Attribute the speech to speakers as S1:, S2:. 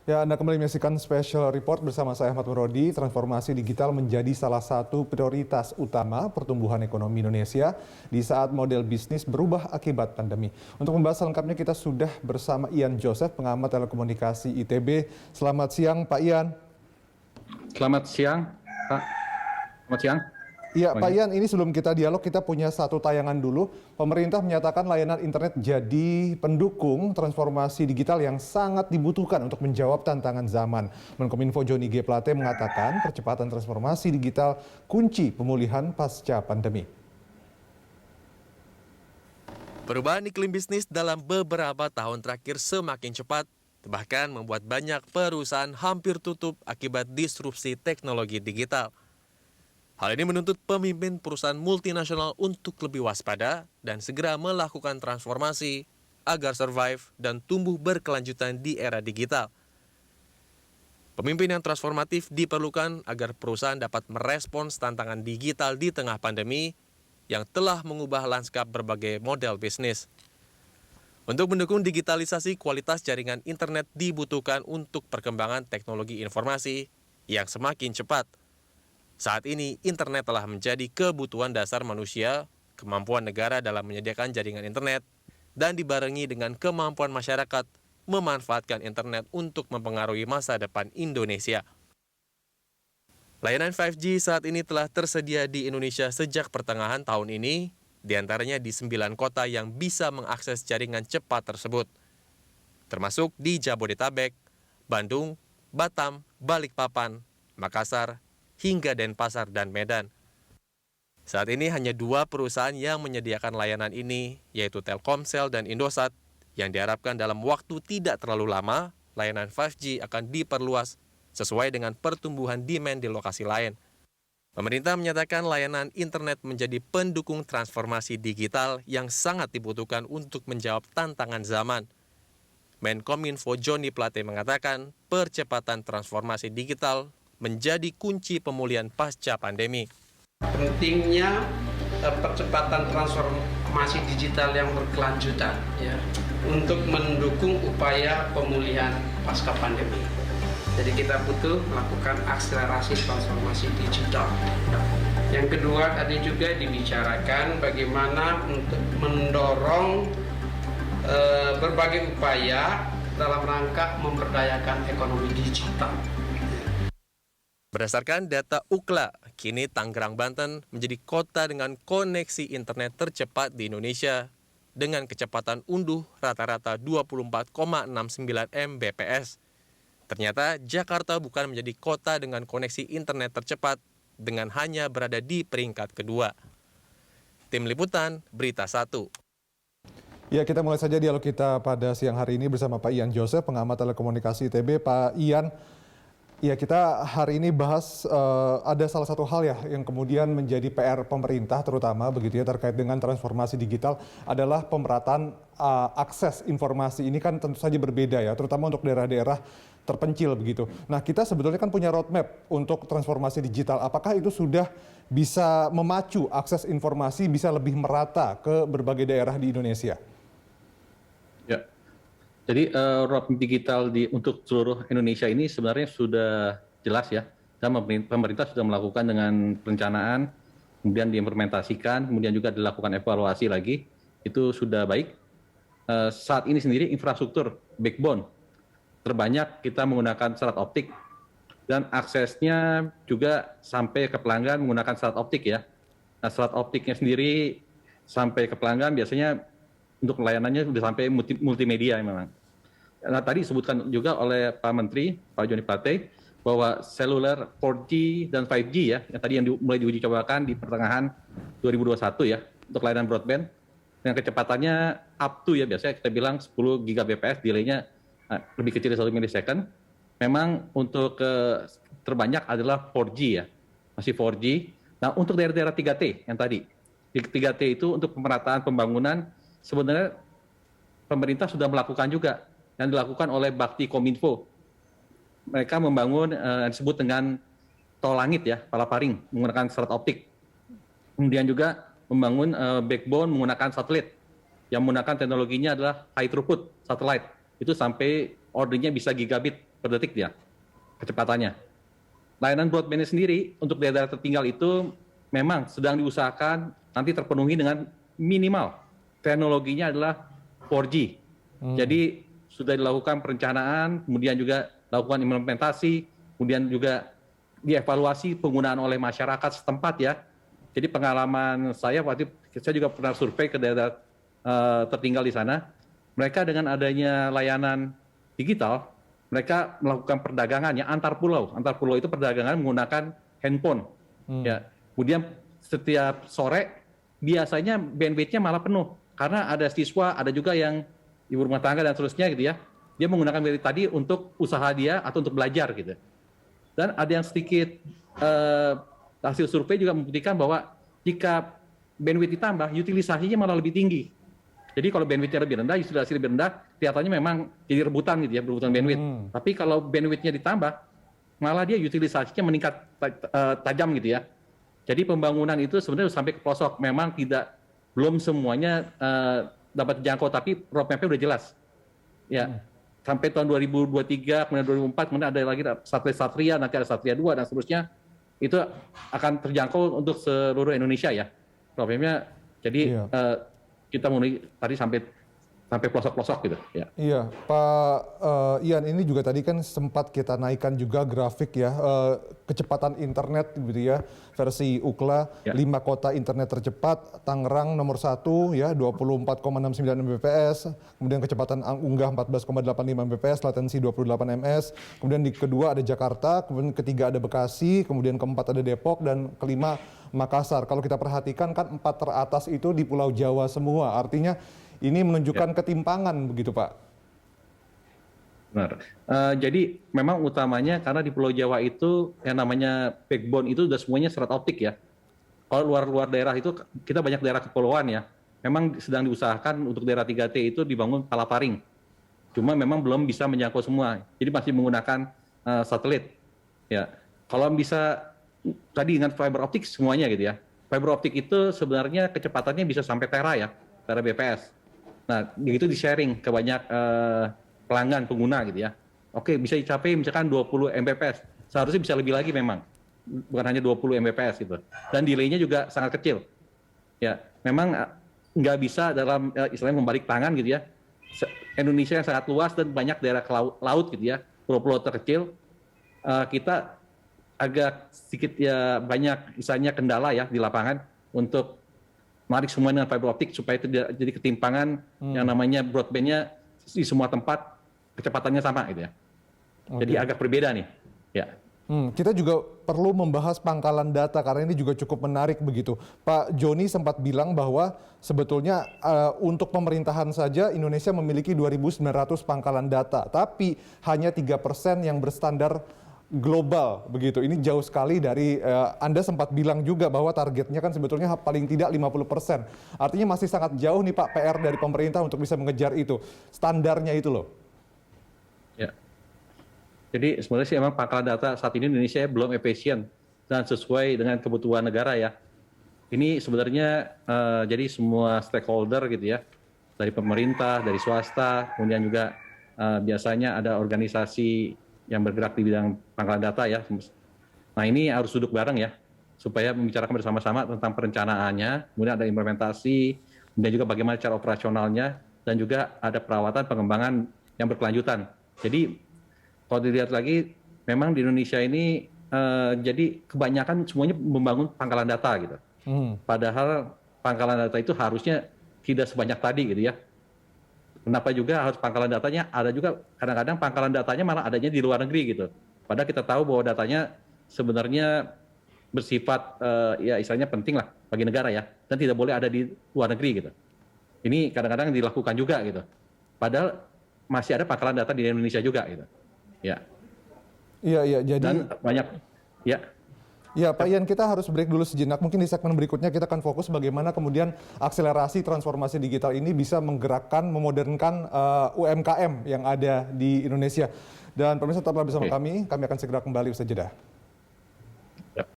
S1: Ya, Anda kembali menyaksikan Special Report bersama saya Ahmad Murodi. Transformasi digital menjadi salah satu prioritas utama pertumbuhan ekonomi Indonesia di saat model bisnis berubah akibat pandemi. Untuk membahas lengkapnya kita sudah bersama Ian Joseph, pengamat telekomunikasi ITB. Selamat siang, Pak Ian.
S2: Selamat siang, Pak. Selamat siang.
S1: Iya, Pak Ian, ini sebelum kita dialog, kita punya satu tayangan dulu. Pemerintah menyatakan layanan internet jadi pendukung transformasi digital yang sangat dibutuhkan untuk menjawab tantangan zaman. Menkominfo Johnny G. Plate mengatakan percepatan transformasi digital kunci pemulihan pasca pandemi.
S3: Perubahan iklim bisnis dalam beberapa tahun terakhir semakin cepat, bahkan membuat banyak perusahaan hampir tutup akibat disrupsi teknologi digital. Hal ini menuntut pemimpin perusahaan multinasional untuk lebih waspada dan segera melakukan transformasi agar survive dan tumbuh berkelanjutan di era digital. Pemimpin yang transformatif diperlukan agar perusahaan dapat merespons tantangan digital di tengah pandemi yang telah mengubah lanskap berbagai model bisnis. Untuk mendukung digitalisasi, kualitas jaringan internet dibutuhkan untuk perkembangan teknologi informasi yang semakin cepat. Saat ini, internet telah menjadi kebutuhan dasar manusia, kemampuan negara dalam menyediakan jaringan internet, dan dibarengi dengan kemampuan masyarakat memanfaatkan internet untuk mempengaruhi masa depan Indonesia. Layanan 5G saat ini telah tersedia di Indonesia sejak pertengahan tahun ini, diantaranya di 9 kota yang bisa mengakses jaringan cepat tersebut, termasuk di Jabodetabek, Bandung, Batam, Balikpapan, Makassar, hingga Denpasar dan Medan. Saat ini hanya 2 perusahaan yang menyediakan layanan ini, yaitu Telkomsel dan Indosat, yang diharapkan dalam waktu tidak terlalu lama, layanan 5G akan diperluas sesuai dengan pertumbuhan demand di lokasi lain. Pemerintah menyatakan layanan internet menjadi pendukung transformasi digital yang sangat dibutuhkan untuk menjawab tantangan zaman. Menkominfo Johnny Plate mengatakan percepatan transformasi digital menjadi kunci pemulihan pasca pandemi.
S4: Pentingnya percepatan transformasi digital yang berkelanjutan ya, untuk mendukung upaya pemulihan pasca pandemi. Jadi kita butuh melakukan akselerasi transformasi digital. Yang kedua tadi juga dibicarakan bagaimana untuk mendorong berbagai upaya dalam rangka memberdayakan ekonomi digital.
S3: Berdasarkan data UKLA, kini Tangerang, Banten menjadi kota dengan koneksi internet tercepat di Indonesia dengan kecepatan unduh rata-rata 24,69 Mbps. Ternyata Jakarta bukan menjadi kota dengan koneksi internet tercepat dengan hanya berada di peringkat kedua. Tim Liputan, Berita 1.
S1: Ya, kita mulai saja dialog kita pada siang hari ini bersama Pak Ian Joseph, pengamat telekomunikasi ITB. Pak Ian, ya, kita hari ini bahas ada salah satu hal ya yang kemudian menjadi PR pemerintah terutama begitu ya terkait dengan transformasi digital adalah pemerataan akses informasi. Ini kan tentu saja berbeda ya, terutama untuk daerah-daerah terpencil begitu. Nah, kita sebetulnya kan punya roadmap untuk transformasi digital. Apakah itu sudah bisa memacu akses informasi bisa lebih merata ke berbagai daerah di Indonesia?
S2: Ya, jadi roadmap digital untuk seluruh Indonesia ini sebenarnya sudah jelas ya. Dan pemerintah sudah melakukan dengan perencanaan, kemudian diimplementasikan, kemudian juga dilakukan evaluasi lagi. Itu sudah baik. Saat ini sendiri infrastruktur backbone terbanyak kita menggunakan serat optik dan aksesnya juga sampai ke pelanggan menggunakan serat optik ya. Nah, serat optiknya sendiri sampai ke pelanggan biasanya untuk layanannya sudah sampai multimedia memang. Nah, tadi disebutkan juga oleh Pak Menteri, Pak Johnny Plate, bahwa seluler 4G dan 5G ya, yang tadi yang mulai diuji cobakan di pertengahan 2021 ya, untuk layanan broadband, dengan kecepatannya up to ya, biasanya kita bilang 10 Gbps, delay-nya lebih kecil dari 1 milisecond. Memang untuk terbanyak adalah 4G ya, masih 4G. Nah, untuk daerah-daerah 3T yang tadi, di 3T itu untuk pemerataan pembangunan, sebenarnya pemerintah sudah melakukan juga, yang dilakukan oleh Bakti Kominfo. Mereka membangun yang disebut dengan tol langit ya, Palaparing, menggunakan serat optik. Kemudian juga membangun backbone menggunakan satelit, yang menggunakan teknologinya adalah high throughput satellite. Itu sampai ordernya bisa gigabit per detik dia kecepatannya. Layanan broadband sendiri untuk daerah tertinggal itu memang sedang diusahakan nanti terpenuhi dengan minimal teknologinya adalah 4G. Jadi sudah dilakukan perencanaan, kemudian juga lakukan implementasi, kemudian juga dievaluasi penggunaan oleh masyarakat setempat ya. Jadi pengalaman saya waktu saya juga pernah survei ke daerah tertinggal di sana. Mereka dengan adanya layanan digital, mereka melakukan perdagangannya antar pulau. Antar pulau itu perdagangan menggunakan handphone. Ya. Kemudian setiap sore biasanya bandwidth-nya malah penuh karena ada siswa, ada juga yang ibu rumah tangga dan seterusnya gitu ya. Dia menggunakan bandwidth tadi untuk usaha dia atau untuk belajar gitu. Dan ada yang sedikit hasil survei juga membuktikan bahwa jika bandwidth ditambah, utilisasinya malah lebih tinggi. Jadi kalau bandwidth-nya lebih rendah, utilisasi lebih rendah, kelihatannya memang jadi rebutan gitu ya, berebutan bandwidth. Tapi kalau bandwidth-nya ditambah, malah dia utilisasinya meningkat tajam gitu ya. Jadi pembangunan itu sebenarnya sampai ke pelosok, memang belum semuanya dapat dijangkau, tapi roadmap-nya udah jelas. Ya, sampai tahun 2023, kemudian 2024, kemudian ada lagi satelit Satria, nanti ada Satria 2 dan seterusnya. Itu akan terjangkau untuk seluruh Indonesia ya. Roadmap-nya jadi kita mulai tadi sampai pelosok-pelosok gitu ya.
S1: Iya, Pak Ian, ini juga tadi kan sempat kita naikkan juga grafik ya, kecepatan internet gitu ya, versi UKLA, 5 kota internet tercepat, Tangerang nomor 1 ya, 24,69 Mbps, kemudian kecepatan unggah 14,85 Mbps, latensi 28 ms, kemudian di kedua ada Jakarta, kemudian ketiga ada Bekasi, kemudian keempat ada Depok, dan kelima Makassar. Kalau kita perhatikan kan 4 teratas itu di Pulau Jawa semua, artinya ini menunjukkan ketimpangan begitu Pak?
S2: Benar. Jadi memang utamanya karena di Pulau Jawa itu yang namanya backbone itu udah semuanya serat optik ya. Kalau luar daerah itu kita banyak daerah kepulauan ya. Memang sedang diusahakan untuk daerah 3T itu dibangun palaparing. Cuma memang belum bisa menjangkau semua. Jadi masih menggunakan satelit. Ya. Kalau bisa tadi dengan fiber optik semuanya gitu ya. Fiber optik itu sebenarnya kecepatannya bisa sampai tera ya, tera BPS. Nah, itu di-sharing ke banyak pelanggan, pengguna gitu ya. Oke, bisa dicapai misalkan 20 Mbps. Seharusnya bisa lebih lagi memang. Bukan hanya 20 Mbps gitu. Dan delay-nya juga sangat kecil. Ya, memang nggak bisa dalam istilahnya membalik tangan gitu ya. Indonesia yang sangat luas dan banyak daerah laut gitu ya, pulau-pulau terkecil. Kita agak sedikit ya banyak misalnya kendala ya di lapangan untuk menarik semua dengan fiber optik supaya itu jadi ketimpangan yang namanya broadband-nya di semua tempat kecepatannya sama gitu ya. Jadi agak berbeda nih. Ya.
S1: Kita juga perlu membahas pangkalan data karena ini juga cukup menarik begitu. Pak Joni sempat bilang bahwa sebetulnya untuk pemerintahan saja Indonesia memiliki 2.900 pangkalan data, tapi hanya 3% yang berstandar global begitu. Ini jauh sekali dari Anda sempat bilang juga bahwa targetnya kan sebetulnya paling tidak 50%. Artinya masih sangat jauh nih Pak PR dari pemerintah untuk bisa mengejar itu. Standarnya itu loh.
S2: Ya. Jadi sebenarnya sih emang pangkalan data saat ini Indonesia belum efisien dan sesuai dengan kebutuhan negara ya. Ini sebenarnya jadi semua stakeholder gitu ya. Dari pemerintah, dari swasta, kemudian juga biasanya ada organisasi yang bergerak di bidang pangkalan data ya. Nah ini harus duduk bareng ya, supaya membicarakan bersama-sama tentang perencanaannya, kemudian ada implementasi, kemudian juga bagaimana cara operasionalnya, dan juga ada perawatan pengembangan yang berkelanjutan. Jadi kalau dilihat lagi, memang di Indonesia ini jadi kebanyakan semuanya membangun pangkalan data gitu. Padahal pangkalan data itu harusnya tidak sebanyak tadi gitu ya. Kenapa juga harus pangkalan datanya? Ada juga kadang-kadang pangkalan datanya malah adanya di luar negeri gitu. Padahal kita tahu bahwa datanya sebenarnya bersifat ya istilahnya penting lah bagi negara ya, dan tidak boleh ada di luar negeri gitu. Ini kadang-kadang dilakukan juga gitu. Padahal masih ada pangkalan data di Indonesia juga gitu. Ya.
S1: Iya, jadi
S2: dan banyak ya.
S1: Ya Pak Ian, kita harus break dulu sejenak. Mungkin di segmen berikutnya kita akan fokus bagaimana kemudian akselerasi transformasi digital ini bisa menggerakkan, memodernkan UMKM yang ada di Indonesia. Dan pemirsa tetaplah bersama kami akan segera kembali usai jeda.